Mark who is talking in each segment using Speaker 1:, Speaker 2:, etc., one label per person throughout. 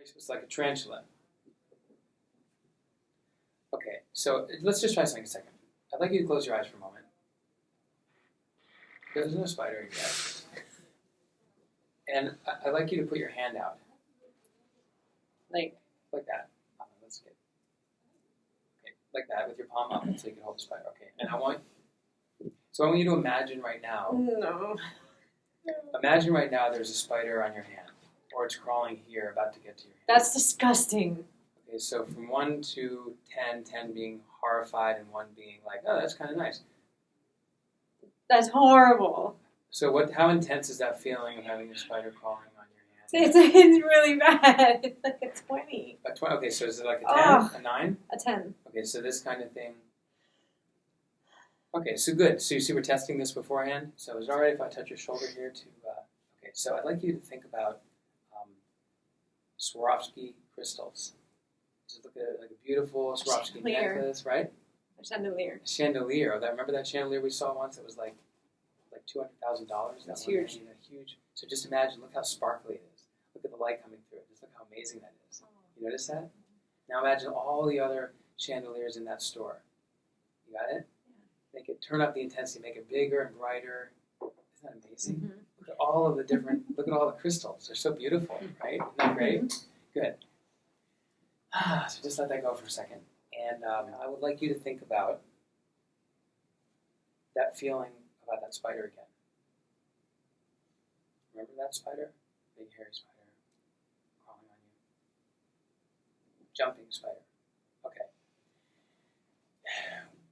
Speaker 1: It's like a tarantula. Okay, so let's just try something a second. I'd like you to close your eyes for a moment. There's no spider yet. And I'd like you to put your hand out.
Speaker 2: Like
Speaker 1: that. Let's get. Okay, like that with your palm up so you can hold the spider. Okay, and I want you to imagine right now.
Speaker 2: No.
Speaker 1: Imagine right now there's a spider on your hand, or it's crawling here, about to get to your hand.
Speaker 2: That's disgusting.
Speaker 1: Okay, so from 1 to 10, 10 being horrified and 1 being like, oh, that's kind of nice.
Speaker 2: That's horrible.
Speaker 1: So how intense is that feeling of having a spider crawling on your hand?
Speaker 2: It's really bad. It's like a 20.
Speaker 1: A 20? Okay, so is it like a 10, a 9?
Speaker 2: A 10.
Speaker 1: Okay, so this kind of thing. Okay, so good. So you see we're testing this beforehand. So is it all right if I touch your shoulder here to... okay, so I'd like you to think about Swarovski crystals. Just look at it like a beautiful Swarovski necklace, right?
Speaker 2: A chandelier.
Speaker 1: A chandelier. Oh, remember that chandelier we saw once? It was like $200,000.
Speaker 2: That's huge.
Speaker 1: Huge. So just imagine, look how sparkly it is. Look at the light coming through it. Just look how amazing that is. You notice that? Now imagine all the other chandeliers in that store. You got it? Make it, turn up the intensity, make it bigger and brighter. Isn't that amazing? Mm-hmm. Look at all of the different, look at all the crystals. They're so beautiful, right? Isn't that great? Mm-hmm. Good. So just let that go for a second. And I would like you to think about that feeling about that spider again. Remember that spider? Big hairy spider crawling on you. Jumping spider. Okay.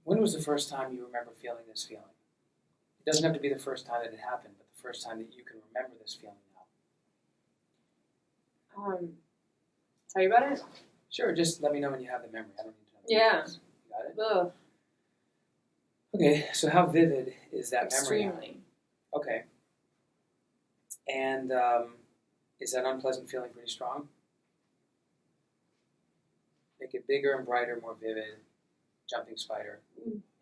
Speaker 1: When was the first time you remember feeling this feeling? It doesn't have to be the first time that it happened, but the first time that you can remember this feeling now.
Speaker 2: Tell you about it?
Speaker 1: Sure, just let me know when you have the memory. I don't need to know.
Speaker 2: Yeah.
Speaker 1: You got it?
Speaker 2: Ugh.
Speaker 1: Okay, so how vivid is that memory?
Speaker 2: Extremely.
Speaker 1: Okay. And is that unpleasant feeling pretty strong? Make it bigger and brighter, more vivid. Jumping spider.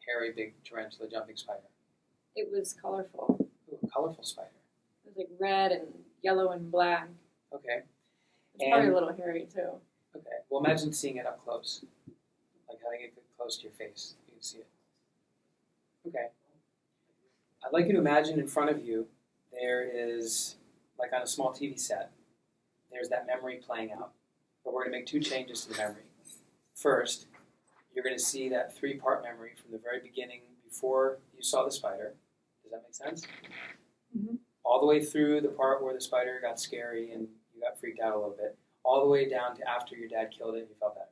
Speaker 1: Hairy, big tarantula jumping spider.
Speaker 2: It was colorful.
Speaker 1: Ooh, a colorful spider.
Speaker 2: It was like red and yellow and black.
Speaker 1: Okay.
Speaker 2: It's probably a little hairy too.
Speaker 1: Okay. Well, imagine seeing it up close. Like having it close to your face. You can see it. Okay. I'd like you to imagine in front of you there is, like on a small TV set, there's that memory playing out. But we're going to make 2 changes to the memory. First, you're going to see that 3-part memory from the very beginning before you saw the spider. Does that make sense? Mm-hmm. All the way through the part where the spider got scary and you got freaked out a little bit, all the way down to after your dad killed it and you felt better.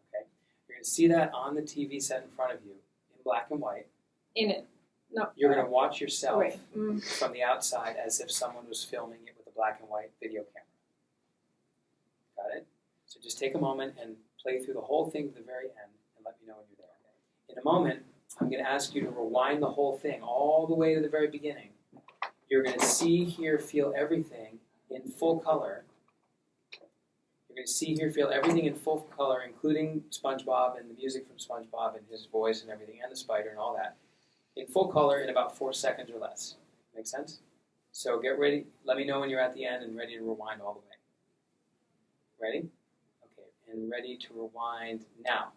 Speaker 1: Okay? You're going to see that on the TV set in front of you in black and white.
Speaker 2: In it. No.
Speaker 1: You're going to watch yourself from the outside as if someone was filming it with a black and white video camera. Got it? So just take a moment and play through the whole thing to the very end and let me know when you're there. In a moment, I'm going to ask you to rewind the whole thing all the way to the very beginning. You're going to see, hear, feel everything in full color. You're going to see, hear, feel everything in full color, including SpongeBob and the music from SpongeBob and his voice and everything, and the spider and all that, in full color in about 4 seconds or less. Make sense? So get ready. Let me know when you're at the end and ready to rewind all the way. Ready? Okay, and ready to rewind now.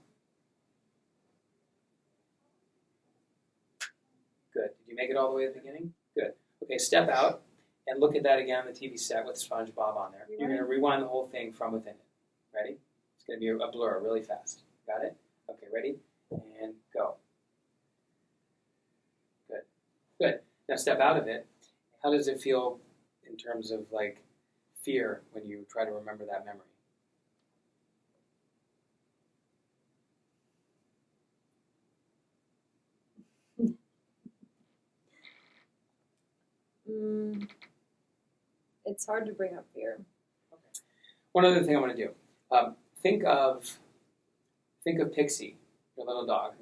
Speaker 1: Good. Did you make it all the way to the beginning? Good. Okay, step out and look at that again on the TV set with SpongeBob on there. You're going to rewind the whole thing from within it. Ready? It's going to be a blur really fast. Got it? Okay, ready? And go. Good. Good. Now step out of it. How does it feel in terms of like fear when you try to remember that memory?
Speaker 2: It's hard to bring up fear.
Speaker 1: Okay. One other thing I want to do. Think of Pixie, your little dog.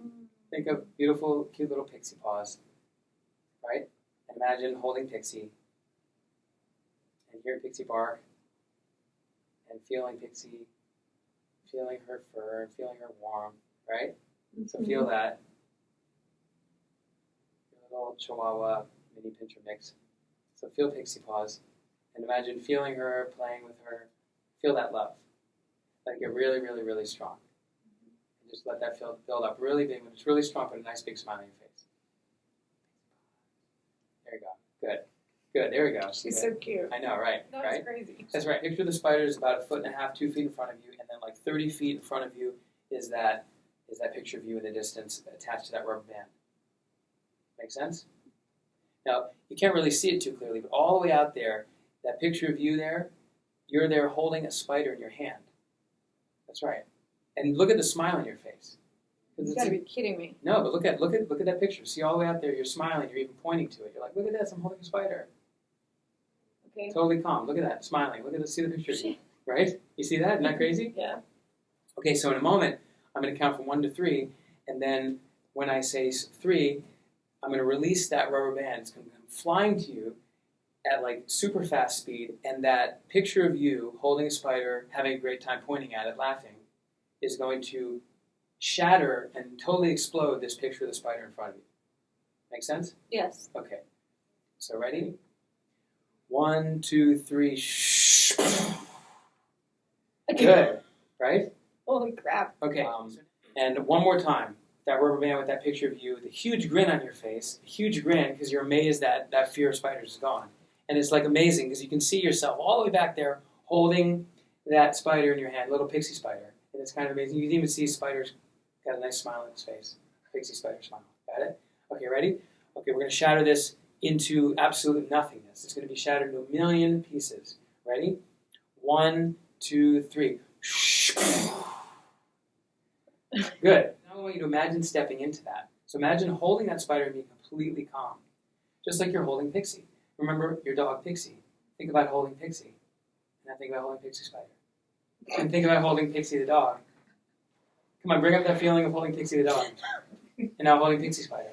Speaker 1: Think of beautiful, cute little Pixie paws, right? And imagine holding Pixie and hearing Pixie bark and feeling Pixie, feeling her fur and feeling her warmth, right? Mm-hmm. So feel that. Your little Chihuahua mini pincher mix. So feel Pixie paws and imagine feeling her, playing with her. Feel that love. Let it get really, really, really strong. And just let that build up really big. When it's really strong, put a nice big smile on your face. There you go. Good. Good. There we go.
Speaker 2: She's
Speaker 1: Good.
Speaker 2: so cute.
Speaker 1: I know, right?
Speaker 2: That's
Speaker 1: right?
Speaker 2: crazy.
Speaker 1: That's right. Picture the spider is about 1.5 feet, 2 feet in front of you, and then like 30 feet in front of you is that picture of you in the distance attached to that rubber band. Make sense? Now, you can't really see it too clearly, but all the way out there, that picture of you there, you're there holding a spider in your hand. That's right. And look at the smile on your face.
Speaker 2: You gotta be kidding me.
Speaker 1: No, but look at that picture. See all the way out there, you're smiling, you're even pointing to it. You're like, look at this, I'm holding a spider.
Speaker 2: Okay.
Speaker 1: Totally calm. Look at that, smiling. Look at this, see the picture. Right? You see that? Isn't that crazy?
Speaker 2: Yeah.
Speaker 1: Okay, so in a moment, I'm going to count from 1 to 3, and then when I say 3, I'm going to release that rubber band. It's going to come flying to you at like super fast speed, and that picture of you holding a spider, having a great time pointing at it, laughing, is going to shatter and totally explode this picture of the spider in front of you. Make sense?
Speaker 2: Yes.
Speaker 1: Okay. So ready? 1, 2, 3. Shh. Good. Right?
Speaker 2: Holy crap.
Speaker 1: Okay. And one more time. That rubber band with that picture of you, the huge grin on your face, a huge grin because you're amazed that that fear of spiders is gone. And it's like amazing because you can see yourself all the way back there holding that spider in your hand, little pixie spider. And it's kind of amazing. You can even see spiders got a nice smile on his face. Pixie spider smile. Got it? Okay, ready? Okay, we're going to shatter this into absolute nothingness. It's going to be shattered into a million pieces. Ready? 1, 2, 3. Good. Now I want you to imagine stepping into that. So imagine holding that spider and being completely calm. Just like you're holding Pixie. Remember your dog Pixie. Think about holding Pixie. And now think about holding Pixie Spider. And think about holding Pixie the dog. Come on, bring up that feeling of holding Pixie the dog. And now holding Pixie Spider.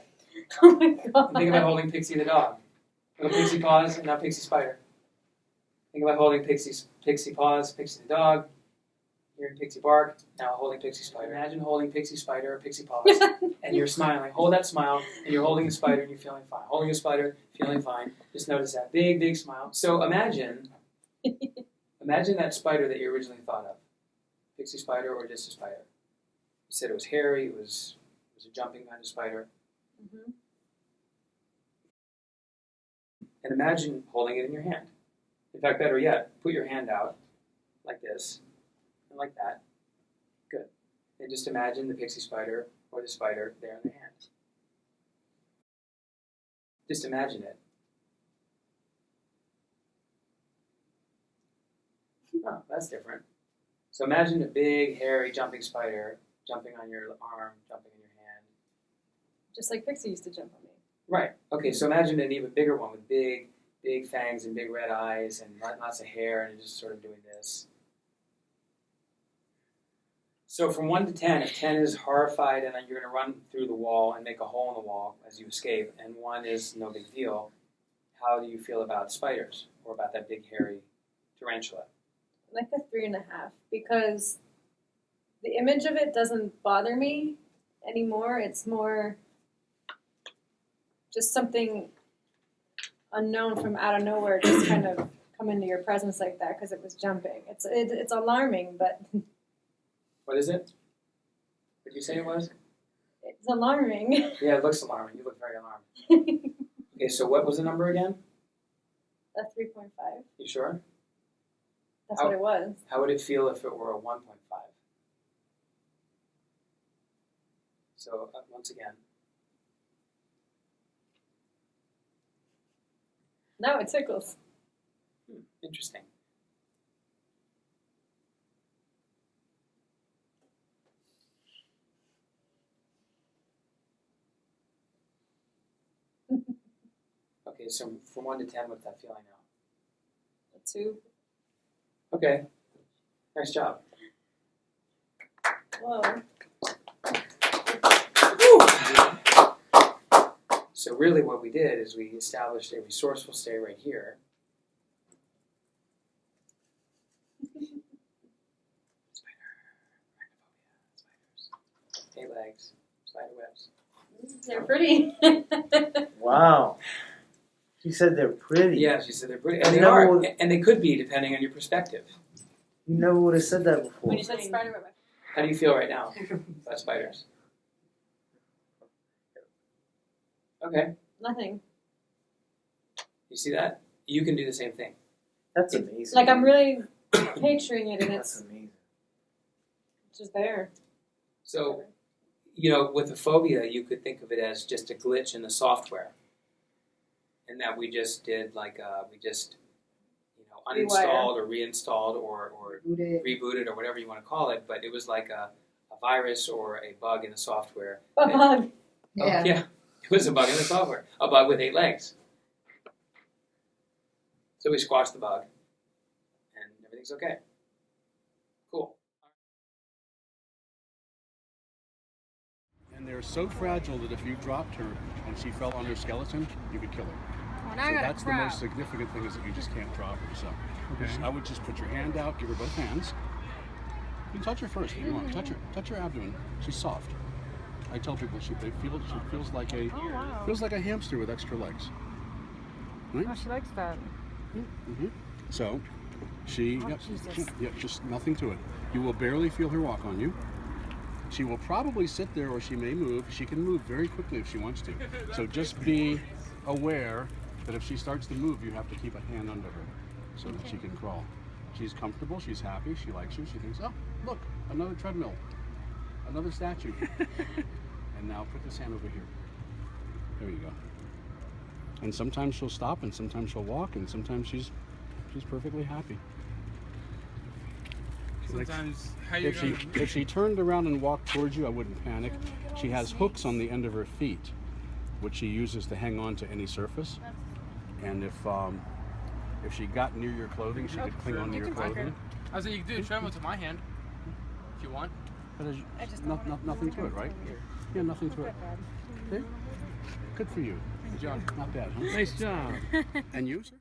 Speaker 2: Oh my god.
Speaker 1: And think about holding Pixie the dog. Little Pixie paws, and now Pixie Spider. Think about holding Pixie paws, Pixie the dog. Hearing Pixie bark, now holding Pixie Spider. Imagine holding Pixie Spider or Pixie paws, and you're smiling. Hold that smile, and you're holding a spider, and you're feeling fine. Holding a spider, feeling fine. Just notice that big, big smile. So imagine that spider that you originally thought of. Pixie spider or just a spider. You said it was hairy, it was a jumping kind of spider.
Speaker 2: Mm-hmm.
Speaker 1: And imagine holding it in your hand. In fact, better yet, put your hand out like this. Like that. Good. And just imagine the pixie spider or the spider there in the hand. Just imagine it. Oh, that's different. So imagine a big, hairy, jumping spider jumping on your arm, jumping in your hand.
Speaker 2: Just like Pixie used to jump on me.
Speaker 1: Right. Okay, so imagine an even bigger one with big, big fangs and big red eyes and lots of hair and just sort of doing this. So from 1 to 10, if 10 is horrified and then you're going to run through the wall and make a hole in the wall as you escape, and 1 is no big deal, how do you feel about spiders or about that big hairy tarantula?
Speaker 2: Like a 3.5, because the image of it doesn't bother me anymore. It's more just something unknown from out of nowhere just kind of come into your presence like that because it was jumping. It's alarming, but...
Speaker 1: What is it? What did you say it was?
Speaker 2: It's alarming.
Speaker 1: Yeah, it looks alarming. You look very alarmed. Okay, so what was the number again?
Speaker 2: A 3.5.
Speaker 1: You sure?
Speaker 2: That's what it was.
Speaker 1: How would it feel if it were a 1.5? So, once again.
Speaker 2: Now it tickles.
Speaker 1: Interesting. Okay, so from 1 to 10, what's that feeling now?
Speaker 2: A 2.
Speaker 1: Okay, nice job.
Speaker 2: Whoa.
Speaker 1: So really what we did is we established a resourceful stay right here. Spider, arachnophobia, spiders, 8 legs, spider webs.
Speaker 2: They're pretty.
Speaker 3: Wow. She said they're pretty.
Speaker 1: Yeah, she said they're pretty. And they are. And they could be, depending on your perspective.
Speaker 3: You never would have said that before.
Speaker 2: When you said spider web.
Speaker 1: How do you feel right now about spiders? Okay,
Speaker 2: Nothing.
Speaker 1: you see that? You can do the same thing.
Speaker 3: That's amazing.
Speaker 2: Like I'm really picturing it, and
Speaker 3: That's
Speaker 2: it's
Speaker 3: amazing.
Speaker 2: just there.
Speaker 1: So, you know, with a phobia, you could think of it as just a glitch in the software, and that we just did uninstalled or reinstalled or rebooted or whatever you want to call it. But it was like a virus or a bug in the software.
Speaker 2: A bug.
Speaker 1: Yeah, it was a bug in the software. A bug with 8 legs. So we squashed the bug, and everything's okay. Cool.
Speaker 4: And they're so fragile that if you dropped her and she fell on her skeleton, you could kill her.
Speaker 2: Well,
Speaker 4: So that's the most significant thing, is that you just can't drop her. So I would just put your hand out, give her both hands. You can touch her first if you want. Touch her abdomen. She's soft. I tell people she feels like a hamster with extra legs. Right?
Speaker 2: Oh, she likes that.
Speaker 4: Mm-hmm. So just nothing to it. You will barely feel her walk on you. She will probably sit there, or she may move. She can move very quickly if she wants to. So just be aware that if she starts to move, you have to keep a hand under her so that she can crawl. She's comfortable, she's happy, she likes you, she thinks, oh, look, another treadmill, another statue. And now put this hand over here. There you go. And sometimes she'll stop, and sometimes she'll walk, and sometimes she's perfectly happy.
Speaker 5: Sometimes,
Speaker 4: If she turned around and walked towards you, I wouldn't panic. She has hooks on the end of her feet, which she uses to hang on to any surface. And if she got near your clothing, she could cling onto your clothing.
Speaker 5: I was like, you can do a treadmill to my hand if you want.
Speaker 4: But nothing to it, right? Yeah, nothing to it. Okay? Good for you. Good job. Not bad, huh?
Speaker 5: Nice job.
Speaker 4: And you, sir?